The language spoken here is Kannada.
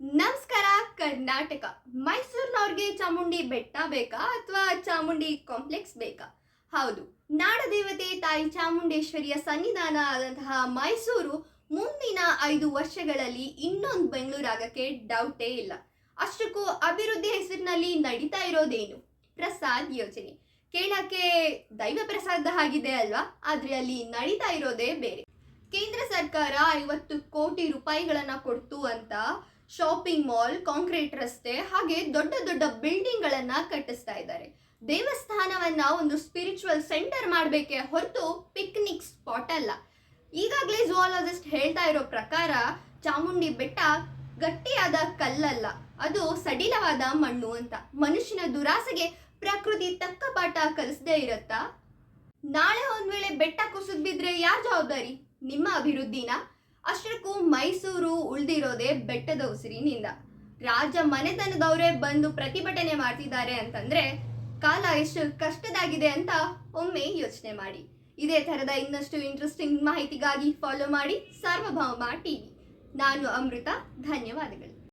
ನಮಸ್ಕಾರ ಕರ್ನಾಟಕ. ಮೈಸೂರಿನವ್ರಿಗೆ ಚಾಮುಂಡಿ ಬೆಟ್ಟ ಬೇಕಾ ಅಥವಾ ಚಾಮುಂಡಿ ಕಾಂಪ್ಲೆಕ್ಸ್ ಬೇಕಾ? ಹೌದು, ನಾಡದೇವತೆ ತಾಯಿ ಚಾಮುಂಡೇಶ್ವರಿಯ ಸನ್ನಿಧಾನ ಆದಂತಹ ಮೈಸೂರು ಮುಂದಿನ 5 ವರ್ಷಗಳಲ್ಲಿ ಇನ್ನೊಂದು ಬೆಂಗಳೂರಾಗಕ್ಕೆ ಡೌಟೇ ಇಲ್ಲ. ಅಷ್ಟಕ್ಕೂ ಅಭಿವೃದ್ಧಿ ಹೆಸರಿನಲ್ಲಿ ನಡೀತಾ ಇರೋದೇನು? ಪ್ರಸಾದ್ ಯೋಜನೆ. ಕೇಳಕ್ಕೆ ದೈವ ಪ್ರಸಾದ ಆಗಿದೆ ಅಲ್ವಾ? ಆದ್ರೆ ಅಲ್ಲಿ ನಡೀತಾ ಇರೋದೇ ಬೇರೆ. ಕೇಂದ್ರ ಸರ್ಕಾರ 50 ಕೋಟಿ ರೂಪಾಯಿಗಳನ್ನ ಕೊಡ್ತು ಅಂತ ಶಾಪಿಂಗ್ ಮಾಲ್, ಕಾಂಕ್ರೀಟ್ ರಸ್ತೆ ಹಾಗೆ ದೊಡ್ಡ ದೊಡ್ಡ ಬಿಲ್ಡಿಂಗ್ ಗಳನ್ನ ಕಟ್ಟಿಸ್ತಾ ಇದ್ದಾರೆ. ದೇವಸ್ಥಾನವನ್ನ ಒಂದು ಸ್ಪಿರಿಚುವಲ್ ಸೆಂಟರ್ ಮಾಡಬೇಕೆ ಹೊರತು ಪಿಕ್ನಿಕ್ ಸ್ಪಾಟ್ ಅಲ್ಲ. ಈಗಾಗಲೇ ಝೂಯಾಲಜಿಸ್ಟ್ ಹೇಳ್ತಾ ಇರೋ ಪ್ರಕಾರ ಚಾಮುಂಡಿ ಬೆಟ್ಟ ಗಟ್ಟಿಯಾದ ಕಲ್ಲಲ್ಲ, ಅದು ಸಡಿಲವಾದ ಮಣ್ಣು ಅಂತ. ಮನುಷ್ಯನ ದುರಾಸೆಗೆ ಪ್ರಕೃತಿ ತಕ್ಕ ಪಾಠ ಕಲಿಸದೇ ಇರತ್ತಾ? ನಾಳೆ ಒಂದ್ ವೇಳೆ ಬೆಟ್ಟ ಕುಸಿದ್ ಬಿದ್ರೆ ಯಾರ್ ಜವಾಬ್ದಾರಿ? ನಿಮ್ಮ ಅಭಿವೃದ್ಧಿನ? ಅಷ್ಟಕ್ಕೂ ಮೈಸೂರು ಉಳ್ದಿರೋದೇ ಬೆಟ್ಟದ ಉಸಿರಿನಿಂದ. ರಾಜ ಮನೆತನದವರೇ ಬಂದು ಪ್ರತಿಭಟನೆ ಮಾಡ್ತಿದ್ದಾರೆ ಅಂತಂದ್ರೆ ಕಾಲ ಎಷ್ಟು ಕಷ್ಟದಾಗಿದೆ ಅಂತ ಒಮ್ಮೆ ಯೋಚನೆ ಮಾಡಿ. ಇದೇ ತರದ ಇನ್ನಷ್ಟು ಇಂಟ್ರೆಸ್ಟಿಂಗ್ ಮಾಹಿತಿಗಾಗಿ ಫಾಲೋ ಮಾಡಿ ಸಾರ್ವಭೌಮ ಟಿವಿ. ನಾನು ಅಮೃತ. ಧನ್ಯವಾದಗಳು.